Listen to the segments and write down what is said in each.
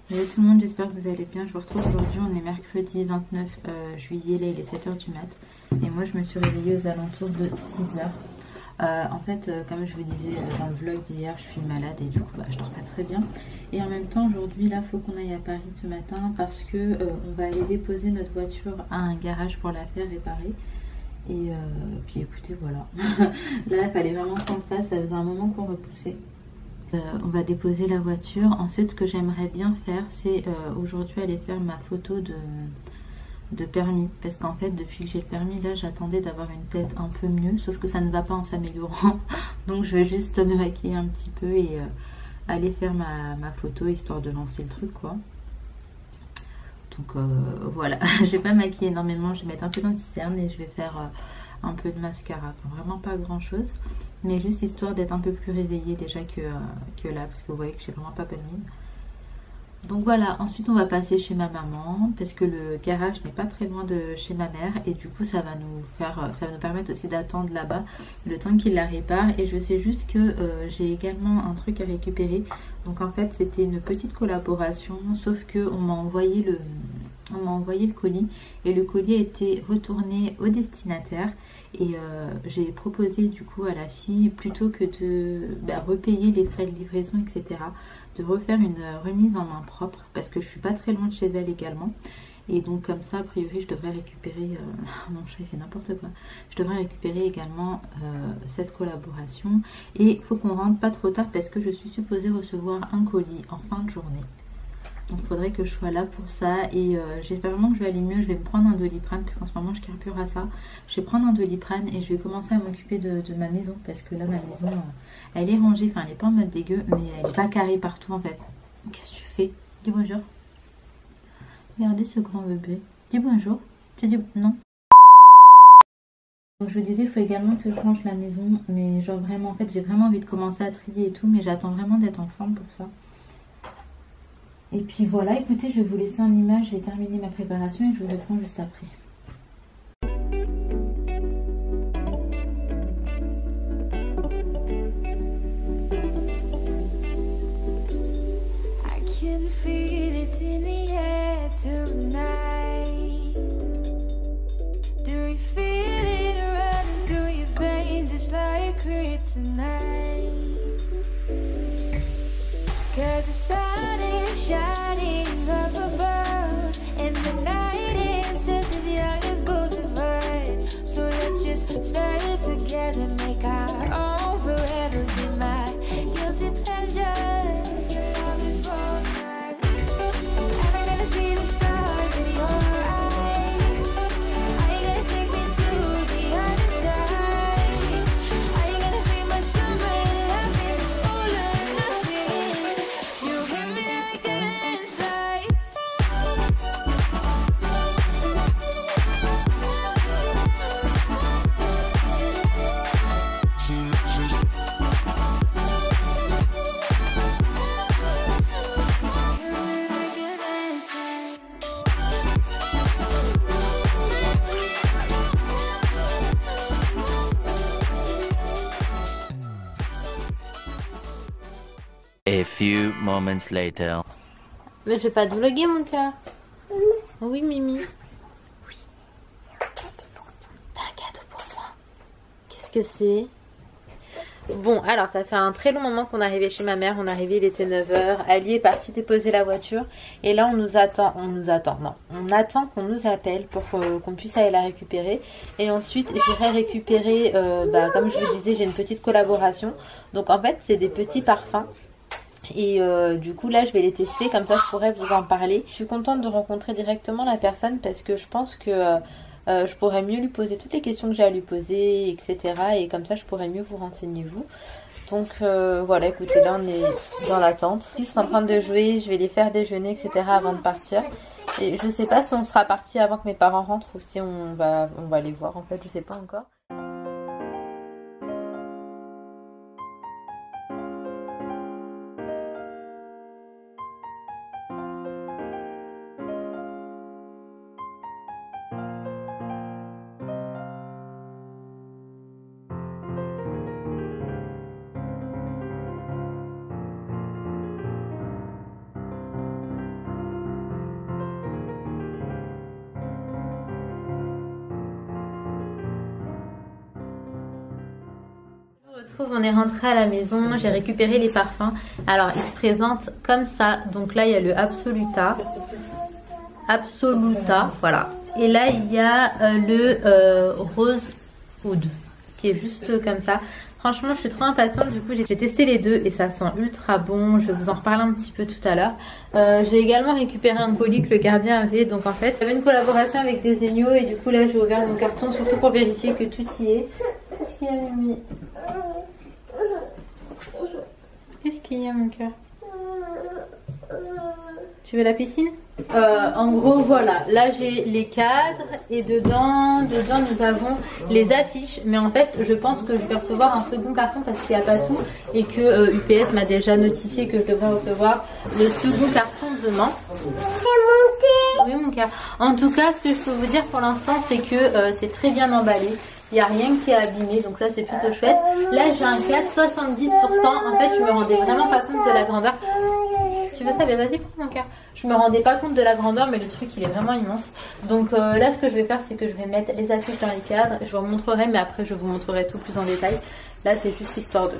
Bonjour tout le monde, j'espère que vous allez bien. Je vous retrouve aujourd'hui, on est mercredi 29 juillet, là il est 7h du mat. Et moi je me suis réveillée aux alentours de 6h. En fait, comme je vous disais dans le vlog d'hier, je suis malade et du coup je dors pas très bien. Et en même temps aujourd'hui, là faut qu'on aille à Paris ce matin parce que on va aller déposer notre voiture à un garage pour la faire réparer. Et puis écoutez, voilà. Là il fallait vraiment qu'on le fasse, ça faisait un moment qu'on repoussait. On va déposer la voiture. Ensuite, ce que j'aimerais bien faire, c'est aujourd'hui aller faire ma photo de permis. Parce qu'en fait, depuis que j'ai le permis, là, j'attendais d'avoir une tête un peu mieux. Sauf que ça ne va pas en s'améliorant. Donc, je vais juste me maquiller un petit peu et aller faire ma photo, histoire de lancer le truc, quoi. Donc, voilà. Je vais pas maquiller énormément. Je vais mettre un peu d'anti-cerne et je vais faire un peu de mascara. Enfin, vraiment pas grand-chose. Mais juste histoire d'être un peu plus réveillée déjà que là, parce que vous voyez que j'ai vraiment pas bonne mine. Donc voilà, ensuite on va passer chez ma maman, parce que le garage n'est pas très loin de chez ma mère, et du coup ça va nous permettre aussi d'attendre là-bas le temps qu'il la répare. Et je sais juste que j'ai également un truc à récupérer. Donc en fait c'était une petite collaboration, sauf que on m'a envoyé le colis, et le colis a été retourné au destinataire. Et j'ai proposé du coup à la fille, plutôt que de repayer les frais de livraison, etc., de refaire une remise en main propre, parce que je suis pas très loin de chez elle également. Et donc comme ça, a priori, je devrais récupérer... mon chat il fait n'importe quoi. Je devrais récupérer également cette collaboration. Et il faut qu'on rentre pas trop tard, parce que je suis supposée recevoir un colis en fin de journée. Donc il faudrait que je sois là pour ça. Et j'espère vraiment que je vais aller mieux. Je vais me prendre un Doliprane parce qu'en ce moment je carbure à ça. Je vais prendre un Doliprane et je vais commencer à m'occuper de ma maison. Parce que là ma maison elle est rangée. Enfin elle n'est pas en mode dégueu, mais elle n'est pas carrée partout en fait. Qu'est-ce que tu fais? Dis bonjour. Regardez ce grand bébé. Dis bonjour. Tu dis non? Donc je vous disais, il faut également que je range la maison. Mais genre vraiment, en fait j'ai vraiment envie de commencer à trier et tout. Mais j'attends vraiment d'être en forme pour ça. Et puis voilà, écoutez, je vais vous laisser en image, je vais terminer ma préparation et je vous reprends juste après. I can feel it in the air tonight. Do you feel it running through your veins? It's like kryptonite. 'Cause the sun is shining up above, and the night is just as young as both of us. So let's just stay together, make our own forever, be my guilty pleasure. Your love is both am I gonna see the stars in your eyes? Are you gonna take me to the other side? Are you gonna be my summer loving, all or nothing? You hit me like a landslide. A few moments later. Mais je vais pas te vlogger mon cœur. Oui Mimi. Oui. T'as un cadeau pour moi. Qu'est-ce que c'est? Bon, alors ça fait un très long moment qu'on est arrivé chez ma mère. On est arrivé, il était 9h. Ali est parti déposer la voiture. Et là on nous attend. Non. On attend qu'on nous appelle pour qu'on puisse aller la récupérer. Et ensuite j'irai récupérer, comme je vous disais, j'ai une petite collaboration. Donc en fait c'est des petits parfums. Et du coup là je vais les tester, comme ça je pourrais vous en parler. Je suis contente de rencontrer directement la personne parce que je pense que je pourrais mieux lui poser toutes les questions que j'ai à lui poser, etc. Et comme ça je pourrais mieux vous renseigner vous. Donc voilà, écoutez, là on est dans l'attente. Ils sont en train de jouer, je vais les faire déjeuner, etc. avant de partir. Et je sais pas si on sera parti avant que mes parents rentrent ou si on va les voir en fait, je sais pas encore. retrouve, on est rentré à la maison, j'ai récupéré les parfums. Alors ils se présentent comme ça, donc là il y a le Absoluta, voilà. Et là il y a le Rose Oud qui est juste comme ça. Franchement je suis trop impatiente, du coup j'ai testé les deux et ça sent ultra bon. Je vais vous en reparler un petit peu tout à l'heure. J'ai également récupéré un colis que le gardien avait, donc en fait j'avais une collaboration avec des Zegno et du coup là j'ai ouvert mon carton surtout pour vérifier que tout y est. Qu'est-ce qu'il y a Mimi? Qu'est-ce qu'il y a mon cœur? Tu veux la piscine? En gros voilà, là j'ai les cadres et dedans nous avons les affiches, mais en fait je pense que je vais recevoir un second carton parce qu'il n'y a pas tout et que UPS m'a déjà notifié que je devrais recevoir le second carton demain. Oui mon cœur. En tout cas ce que je peux vous dire pour l'instant c'est que c'est très bien emballé. Il n'y a rien qui est abîmé, donc ça c'est plutôt chouette. Là j'ai un 4,70 sur 100. En fait je me rendais vraiment pas compte de la grandeur. Tu veux ça? Ben vas-y, prends mon cœur. Je me rendais pas compte de la grandeur, mais le truc il est vraiment immense. Donc là ce que je vais faire c'est que je vais mettre les affiches dans les cadres. Je vous montrerai, mais après je vous montrerai tout plus en détail. Là c'est juste histoire de...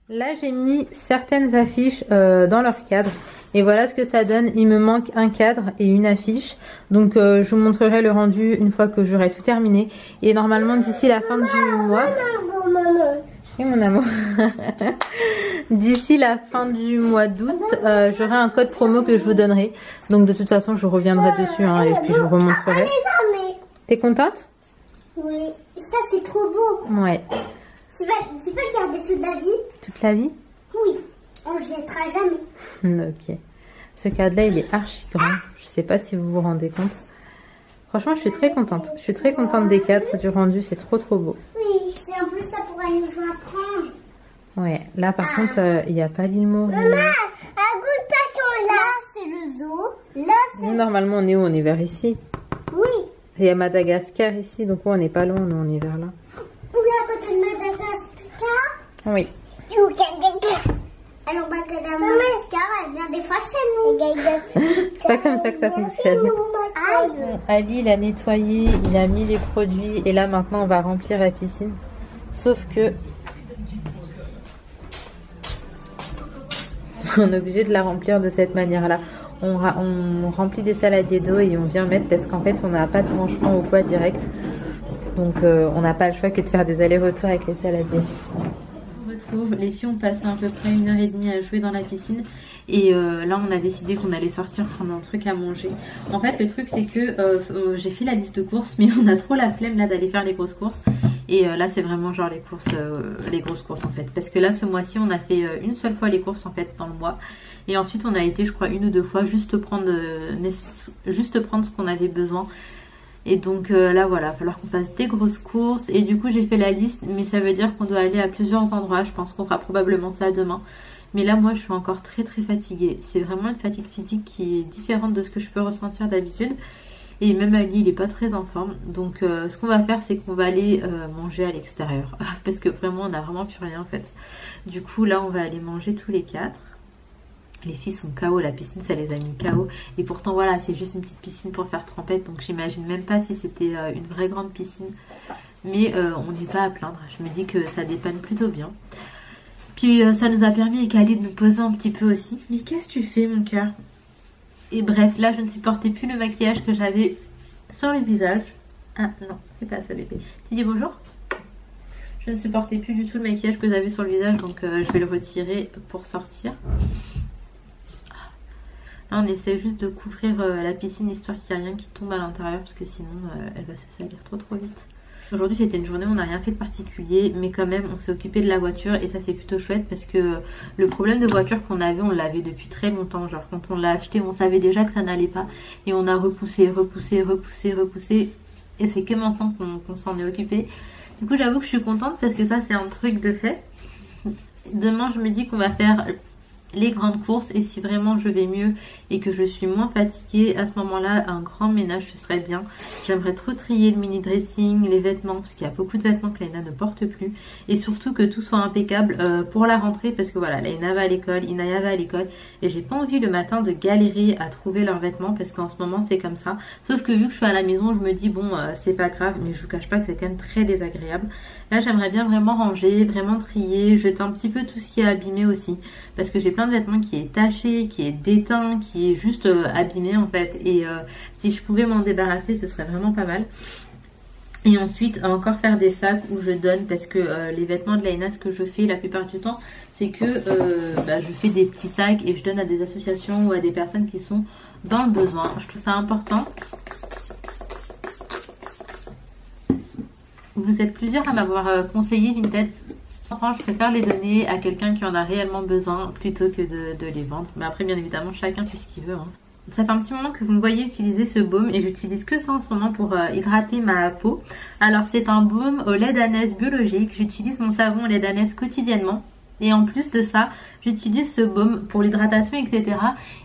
Là j'ai mis certaines affiches dans leur cadre et voilà ce que ça donne. Il me manque un cadre et une affiche, donc je vous montrerai le rendu une fois que j'aurai tout terminé et normalement d'ici la fin du mois... Oui mon amour. D'ici la fin du mois d'août j'aurai un code promo que je vous donnerai, donc de toute façon je reviendrai dessus hein, et puis je vous remontrerai. T'es contente? Oui, ça c'est trop beau. Ouais. Tu peux le garder toute la vie? Toute la vie? Oui, on le jettera jamais. Ok. Ce cadre-là, il est archi grand. Je sais pas si vous vous rendez compte. Franchement, je suis très contente. Je suis très contente des cadres, du rendu. C'est trop trop beau. Oui, c'est en plus ça pourra nous apprendre. Ouais. Là, par contre, il n'y a pas l'île Maurice. Maman, un goût de passion là, c'est le zoo. Là, c'est... Nous, normalement, on est où? On est vers ici. Oui. Il y a Madagascar ici, donc on n'est pas loin. Nous, on est vers là. Ou là, à côté de Madagascar. Oui. Alors, Madagascar, elle vient des fois chez nous. C'est pas comme ça que ça fonctionne. Ali, il a nettoyé, il a mis les produits et là maintenant on va remplir la piscine. Sauf que on est obligé de la remplir de cette manière-là. On remplit des saladiers d'eau et on vient mettre parce qu'en fait on n'a pas de branchement au poids direct. Donc on n'a pas le choix que de faire des allers-retours avec les saladiers. Les filles ont passé à peu près 1h30 à jouer dans la piscine et là on a décidé qu'on allait sortir prendre un truc à manger. En fait le truc c'est que j'ai fait la liste de courses mais on a trop la flemme là d'aller faire les grosses courses et là c'est vraiment genre les grosses courses en fait, parce que là ce mois-ci on a fait une seule fois les courses en fait dans le mois et ensuite on a été je crois 1 ou 2 fois juste prendre ce qu'on avait besoin. Et donc là voilà, il va falloir qu'on fasse des grosses courses. Et du coup j'ai fait la liste, mais ça veut dire qu'on doit aller à plusieurs endroits. Je pense qu'on fera probablement ça demain. Mais là moi je suis encore très fatiguée. C'est vraiment une fatigue physique qui est différente de ce que je peux ressentir d'habitude. Et même Ali il est pas très en forme. Donc ce qu'on va faire c'est qu'on va aller manger à l'extérieur. Parce que vraiment on n'a vraiment plus rien en fait. Du coup là on va aller manger tous les 4. Les filles sont KO, la piscine ça les a mis KO. Et pourtant voilà, c'est juste une petite piscine pour faire trempette. Donc j'imagine même pas si c'était une vraie grande piscine. Mais on n'est pas à plaindre. Je me dis que ça dépanne plutôt bien. Puis ça nous a permis avec Ali de nous poser un petit peu aussi. Mais qu'est-ce que tu fais mon cœur? Et bref, là je ne supportais plus le maquillage que j'avais sur le visage. Ah non, c'est pas ça bébé. Tu dis bonjour? Je ne supportais plus du tout le maquillage que j'avais sur le visage. Donc je vais le retirer pour sortir. Là, on essaie juste de couvrir la piscine histoire qu'il n'y ait rien qui tombe à l'intérieur parce que sinon elle va se salir trop vite. Aujourd'hui c'était une journée où on n'a rien fait de particulier mais quand même on s'est occupé de la voiture et ça c'est plutôt chouette parce que le problème de voiture qu'on avait on l'avait depuis très longtemps. Genre quand on l'a acheté on savait déjà que ça n'allait pas et on a repoussé et c'est que maintenant qu'on s'en est occupé. Du coup j'avoue que je suis contente parce que ça c'est un truc de fait. Demain je me dis qu'on va faire les grandes courses, et si vraiment je vais mieux et que je suis moins fatiguée, à ce moment-là un grand ménage ce serait bien. J'aimerais trop trier le mini dressing, les vêtements, parce qu'il y a beaucoup de vêtements que Laina ne porte plus, et surtout que tout soit impeccable pour la rentrée, parce que voilà, Laina va à l'école, Inaya va à l'école, et j'ai pas envie le matin de galérer à trouver leurs vêtements, parce qu'en ce moment c'est comme ça. Sauf que vu que je suis à la maison, je me dis bon c'est pas grave, mais je vous cache pas que c'est quand même très désagréable. Là j'aimerais bien vraiment ranger, vraiment trier, jeter un petit peu tout ce qui est abîmé aussi, parce que j'ai plein de vêtements qui est taché, qui est déteint, qui est juste abîmé en fait, et si je pouvais m'en débarrasser ce serait vraiment pas mal. Et ensuite encore faire des sacs où je donne, parce que les vêtements de Laina, ce que je fais la plupart du temps c'est que je fais des petits sacs et je donne à des associations ou à des personnes qui sont dans le besoin. Je trouve ça important. Vous êtes plusieurs à m'avoir conseillé Vinted. Je préfère les donner à quelqu'un qui en a réellement besoin plutôt que de les vendre. Mais après, bien évidemment, chacun fait ce qu'il veut. Hein. Ça fait un petit moment que vous me voyez utiliser ce baume et j'utilise que ça en ce moment pour hydrater ma peau. Alors, c'est un baume au lait d'ânesse biologique. J'utilise mon savon au lait d'ânesse quotidiennement. Et en plus de ça, j'utilise ce baume pour l'hydratation, etc.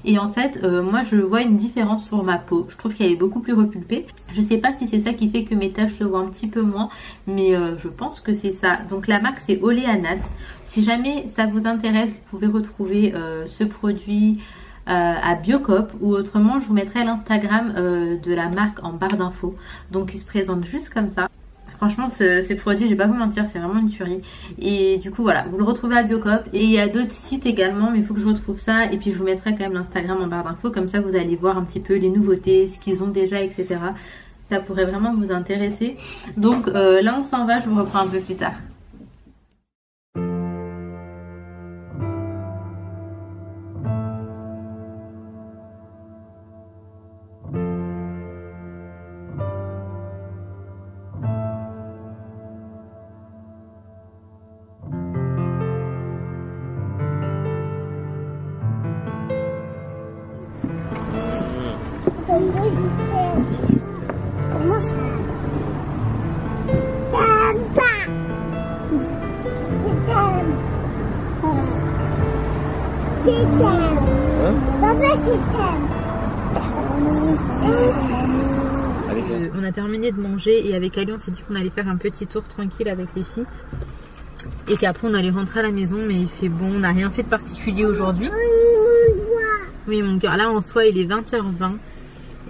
Et en fait, moi je vois une différence sur ma peau. Je trouve qu'elle est beaucoup plus repulpée. Je sais pas si c'est ça qui fait que mes taches se voient un petit peu moins, mais je pense que c'est ça. Donc la marque c'est Oléanat. Si jamais ça vous intéresse, vous pouvez retrouver ce produit à Biocop, ou autrement je vous mettrai l'Instagram de la marque en barre d'infos. Donc il se présente juste comme ça. Franchement, ces produits, je vais pas vous mentir, c'est vraiment une tuerie. Et du coup, voilà, vous le retrouvez à Biocop. Et il y a d'autres sites également, mais il faut que je retrouve ça. Et puis, je vous mettrai quand même l'Instagram en barre d'infos. Comme ça, vous allez voir un petit peu les nouveautés, ce qu'ils ont déjà, etc. Ça pourrait vraiment vous intéresser. Donc, là, on s'en va. Je vous reprends un peu plus tard. Comment ça? Papa. Je t'aime. Papa, je t'aime. On a terminé de manger et avec Ali on s'est dit qu'on allait faire un petit tour tranquille avec les filles. Et qu'après on allait rentrer à la maison, mais il fait bon, on n'a rien fait de particulier aujourd'hui. Oui mon cœur, là en soi il est 20h20.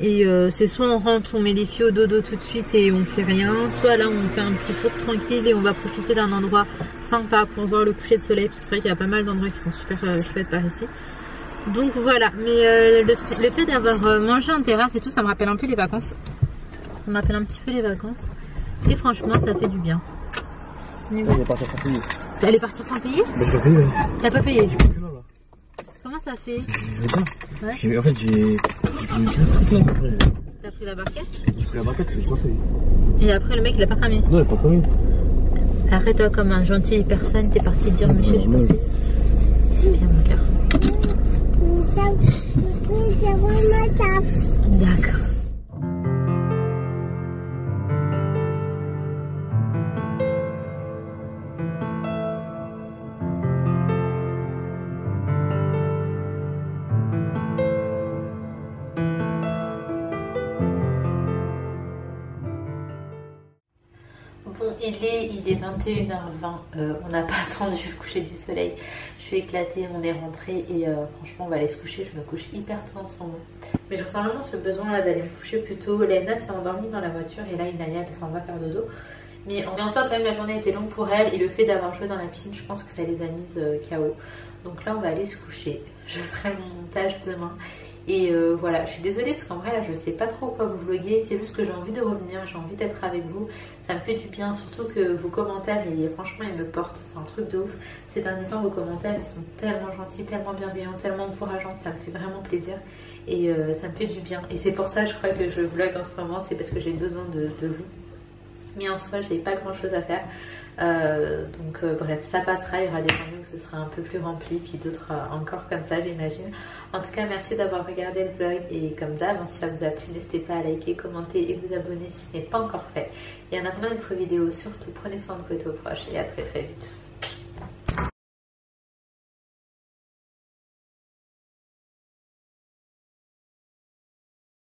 Et c'est soit on rentre, on met les filles au dodo tout de suite et on fait rien, soit là on fait un petit tour tranquille et on va profiter d'un endroit sympa pour voir le coucher de soleil, parce que c'est vrai qu'il y a pas mal d'endroits qui sont super chouettes par ici. Donc voilà, mais le fait d'avoir mangé en terrasse et tout, ça me rappelle un peu les vacances. Ça me rappelle un petit peu les vacances. Et franchement, ça fait du bien. Elle est partie sans payer. Elle est partie sans payer? Mais je l'ai payé. T'as pas payé? Comment ça fait? Je sais pas. Ouais. En fait, j'ai pris le truc là. T'as pris la barquette? J'ai pris la barquette, mais je l'ai pas payé. Et après, le mec, il a pas cramé? Non, il a pas cramé. Arrête-toi comme un gentil personne, t'es parti dire monsieur, je peux payer. C'est bien mon cœur. D'accord. Bon, il est 21h20, on n'a pas attendu le coucher du soleil. Je suis éclatée, on est rentré et franchement on va aller se coucher. Je me couche hyper tôt en ce moment. Mais je ressens vraiment ce besoin là d'aller me coucher plus tôt. Laina s'est endormie dans la voiture et là Inaya elle s'en va faire dodo. Mais en soi quand même la journée était longue pour elle et le fait d'avoir joué dans la piscine, je pense que ça les a mises KO. Donc là on va aller se coucher. Je ferai mon montage demain. Et voilà, je suis désolée parce qu'en vrai là je sais pas trop quoi vous vloguer, c'est juste que j'ai envie de revenir, j'ai envie d'être avec vous, ça me fait du bien, surtout que vos commentaires, franchement ils me portent, c'est un truc de ouf. Ces derniers temps vos commentaires ils sont tellement gentils, tellement bienveillants, tellement encourageants, ça me fait vraiment plaisir et ça me fait du bien. Et c'est pour ça je crois que je vlog en ce moment, c'est parce que j'ai besoin de vous. Mais en soi j'ai pas grand chose à faire. Donc bref, ça passera, il y aura des journées où ce sera un peu plus rempli, puis d'autres encore comme ça j'imagine. En tout cas merci d'avoir regardé le vlog et comme d'hab, si ça vous a plu n'hésitez pas à liker, commenter et vous abonner si ce n'est pas encore fait. Et en attendant notre vidéo, surtout prenez soin de vos proches et à très très vite.